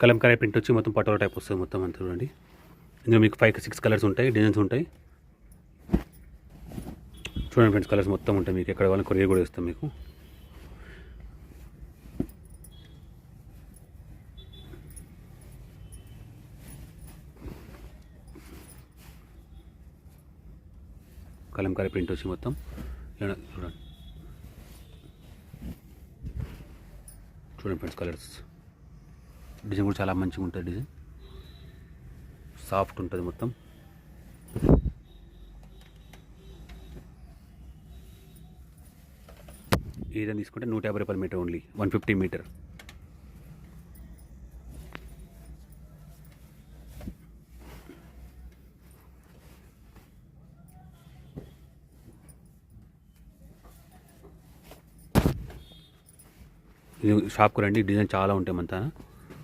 Kalamkari print వచ్చి మొత్తం patola type వస్తుంది మొత్తం అంతా చూడండి. ఇందులో మీకు 5 6 కలర్స్ ఉంటాయి, డిజైన్స్ ఉంటాయి. చూడండి ఫ్రెండ్స్, కలర్స్ మొత్తం ఉంటాయి. మీకు ఎక్కడ వాళ్ళని కొరియర్ కూడా ఇస్తాం మీకు. కలంకారీ ప్రింట్ వచ్చి మొత్తం చూడండి. చూడండి ఫ్రెండ్స్, కలర్స్ డిజైన్ కూడా చాలా మంచిగా ఉంటుంది. డిజైన్ సాఫ్ట్ ఉంటుంది మొత్తం. ఈ విధంగా తీసుకుంటే 150 రూపాయల మీటర్, ఓన్లీ 150 మీటర్. ఇది షాప్కి రండి, డిజైన్ చాలా ఉంటాయి అంతా.